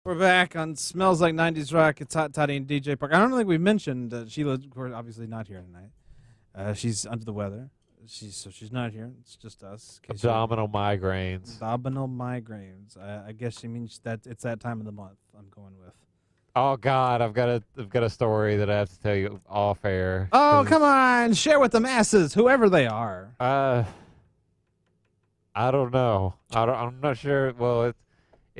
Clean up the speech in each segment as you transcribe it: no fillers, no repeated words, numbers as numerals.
We're back on Smells Like 90's Rock. It's Hot Toddy and DJ Park. I don't think we mentioned Sheila. We're obviously not here tonight. She's under the weather. She's not here. It's just us. Abdominal migraines. Abdominal migraines. I guess she means that it's that time of the month. I'm going with. Oh God, I've got a story that I have to tell you off air. Oh, come on, share with the masses, whoever they are. I don't know. I'm not sure. Well,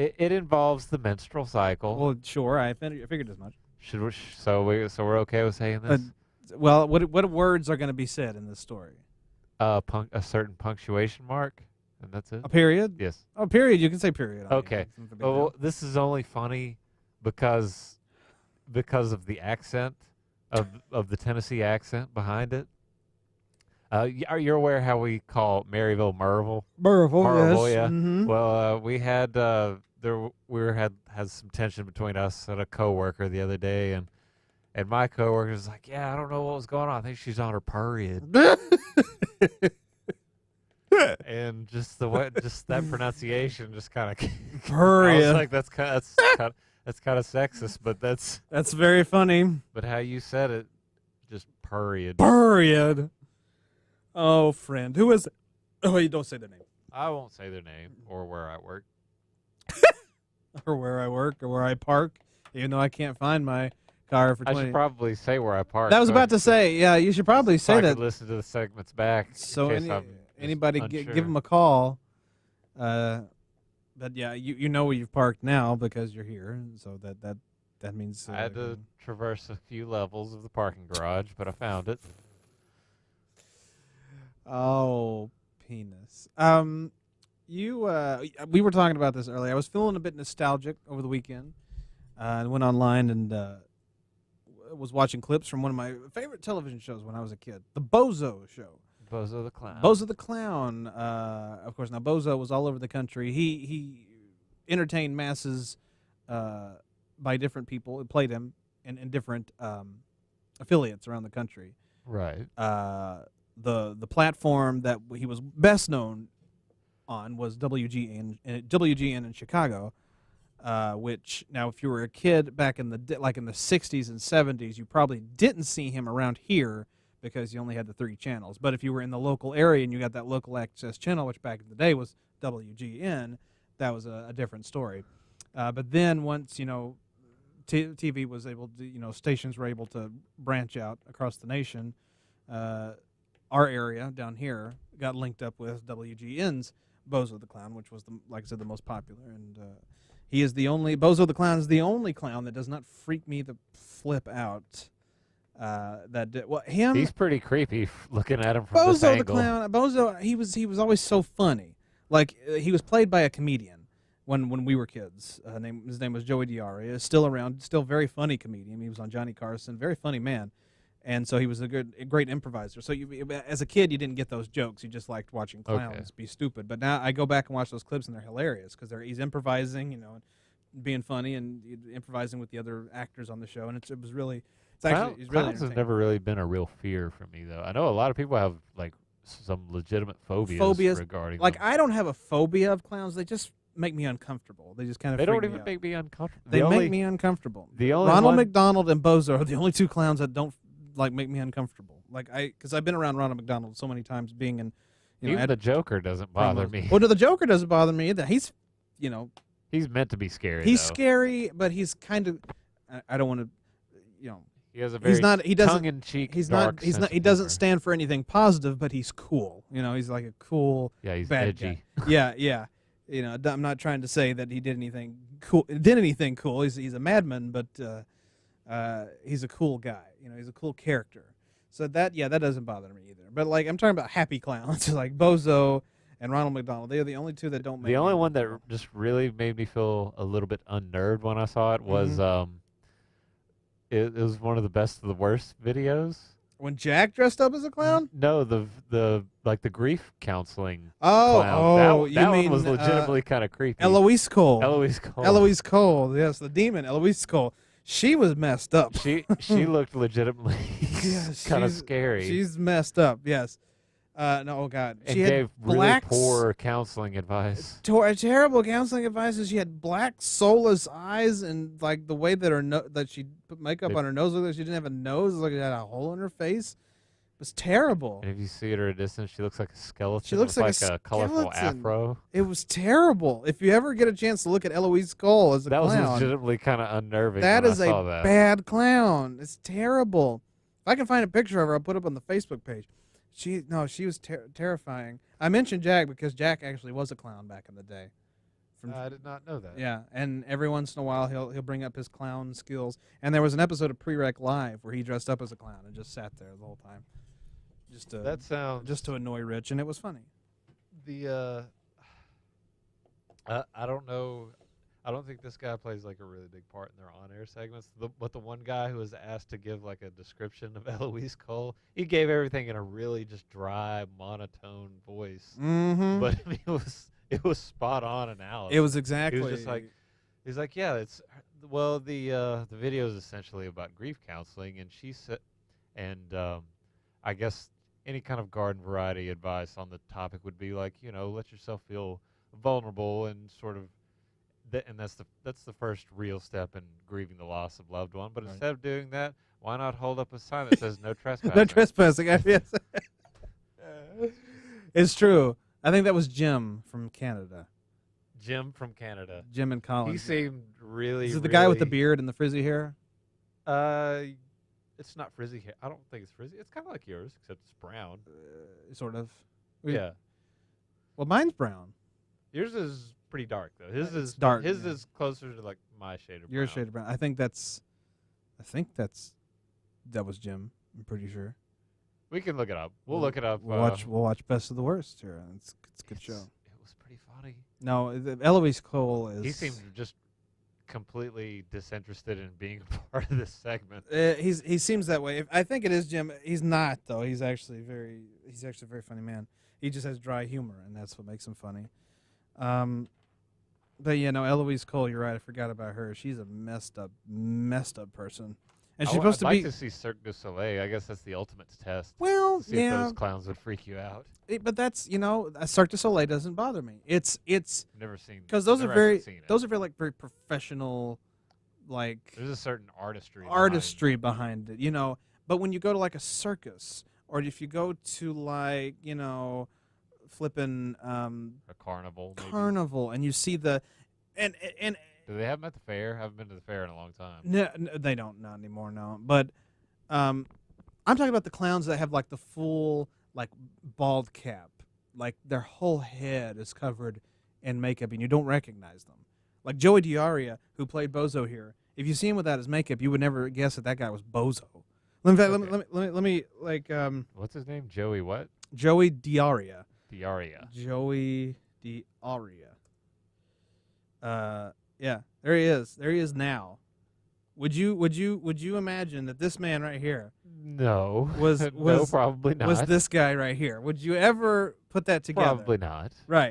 it involves the menstrual cycle. Well, sure. I figured as much. So we're okay with saying this? Well, what words are going to be said in this story? A certain punctuation mark, and that's it. A period? Yes. Oh, period. You can say period. Okay. Well, this is only funny because of the accent of the Tennessee accent behind it. You're aware how we call Maryville Merville? Merville, yes. Yeah. Mm-hmm. Well, we had had some tension between us and a coworker the other day, and my coworker was like, "Yeah, I don't know what was going on. I think she's on her period." And just that pronunciation, just kind of period. I was like, that's kind of sexist, but that's very funny. But how you said it, just period. Period. Oh, friend, who is? Oh, you don't say their name. I won't say their name or where I work. Or where I work, or where I park, even though I can't find my car for 20. I should probably say where I park. That was about to say, yeah, you should probably say I that. could listen to the segments back. So anybody give them a call. But yeah, you know where you've parked now because you're here, so that means. I had to traverse a few levels of the parking garage, but I found it. Oh, penis. We were talking about this earlier. I was feeling a bit nostalgic over the weekend. And went online and was watching clips from one of my favorite television shows when I was a kid, the Bozo Show. Bozo the Clown. Bozo the Clown. Of course, now Bozo was all over the country. He entertained masses by different people. It played him in different affiliates around the country. Right. The platform that he was best known on was WGN in Chicago, which now if you were a kid back in the 60s and 70s, you probably didn't see him around here because you only had the 3 channels. But if you were in the local area and you got that local access channel, which back in the day was WGN, that was a different story. But then once TV was able to, stations were able to branch out across the nation, our area down here got linked up with WGN's Bozo the Clown, which was, like I said, the most popular. And he is the only, Bozo the Clown is the only clown that does not freak me the flip out. He's pretty creepy looking at him from this angle. Bozo, he was always so funny. Like, he was played by a comedian when we were kids. His name was Joey Diari. He's still around, still very funny comedian. He was on Johnny Carson, very funny man. And so he was a great improviser. So as a kid, you didn't get those jokes. You just liked watching clowns be stupid. But now I go back and watch those clips, and they're hilarious because he's improvising, and being funny and improvising with the other actors on the show. And it was really, clowns has never really been a real fear for me, though. I know a lot of people have like some legitimate phobias regarding. Like them. I don't have a phobia of clowns. They just make me uncomfortable. They just kind of. They don't even make me uncomfortable. They make me uncomfortable. The only Ronald McDonald and Bozo are the only 2 clowns that don't make me uncomfortable. Because I've been around Ronald McDonald so many times, being in, even the Joker doesn't bother me. Well, no, the Joker doesn't bother me either. He's, he's meant to be scary. He's scary, but he's kind of. I don't want to, He has a very tongue-in-cheek. He doesn't stand for anything positive, but he's cool. He's like a cool. Yeah, he's bad edgy. Guy. Yeah. I'm not trying to say that he did anything cool. He's a madman, but he's a cool guy. He's a cool character. So that doesn't bother me either. But like I'm talking about happy clowns, like Bozo and Ronald McDonald. They are the only 2 that don't. The only one that just really made me feel a little bit unnerved when I saw it was it was one of the best of the worst videos. When Jack dressed up as a clown? No, the grief counseling. Oh, that one was legitimately kind of creepy. Eloise Cole. Eloise Cole, yes, the demon, Eloise Cole. She was messed up. She looked legitimately kind of scary. She's messed up, yes. No, oh God. And She had gave really black poor counseling advice. terrible counseling advice, and she had black soulless eyes, and like the way that that she put makeup on her nose, looked like she didn't have a nose, like she had a hole in her face. It was terrible. And if you see it at a distance, she looks like a skeleton. She looks with like a colorful skeleton. afro. It was terrible. If you ever get a chance to look at Eloise Cole as a That clown, was legitimately kind of unnerving. that when is I saw a that. bad clown. It's terrible. If I can find a picture of her, I'll put it up on the Facebook page. She was terrifying. I mentioned Jack because Jack actually was a clown back in the day. I did not know that. Yeah, and every once in a while he'll bring up his clown skills. And there was an episode of Prereq Live where he dressed up as a clown and just sat there the whole time, just to annoy Rich, and it was funny. I don't know. I don't think this guy plays like a really big part in their on-air segments. But the one guy who was asked to give like a description of Eloise Cole, he gave everything in a really just dry, monotone voice. Mm-hmm. But I mean, it was spot on analysis. It was exactly. He was just like, he's like, yeah, it's the video is essentially about grief counseling, and she said, and I guess any kind of garden variety advice on the topic would be like, let yourself feel vulnerable and sort of. And that's the first real step in grieving the loss of loved one. But Right. instead of doing that, why not hold up a sign that says no trespassing? No trespassing. Yes. It's true. I think that was Jim from Canada. Jim from Canada. Jim and Colin. He seemed really. Is it the guy with the beard and the frizzy hair? It's not frizzy hair. I don't think it's frizzy. It's kind of like yours, except it's brown. Sort of. Yeah. Well, mine's brown. Yours is pretty dark though. His is dark. His is closer to like my shade of brown. Your shade of brown. I think that was Jim. I'm pretty sure. We can look it up. We'll look it up. We'll watch Best of the Worst here. It's a good show. It was pretty funny. No, Eloise Cole is. He seemed just completely disinterested in being a part of this segment. He seems that way. I think it is Jim. He's not though. He's actually a very funny man. He just has dry humor, and that's what makes him funny. But Eloise Cole, you're right. I forgot about her. She's a messed up person, and she's supposed I'd to be. like to see Cirque du Soleil. I guess that's the ultimate test. Well, See if those clowns would freak you out. But that's Cirque du Soleil doesn't bother me. It's Never seen. because those are never very actually seen it. those are very professional, like There's a certain artistry. behind it, But when you go to like a circus, or if you go to like flipping a carnival. Maybe. carnival, and you see the and Do they have them at the fair? I haven't been to the fair in a long time. no, they don't, not anymore, no. But I'm talking about the clowns that have like the full like bald cap, like their whole head is covered in makeup and you don't recognize them. Like Joey Diaria, who played Bozo here. If you see him without his makeup, you would never guess that guy was Bozo. Let me What's his name? Joey what? Joey Diaria. Joey Diaria. Yeah, there he is. There he is now. Would you imagine that this man right here No. was no, probably not. was this guy right here? Would you ever put that together? Probably not. Right.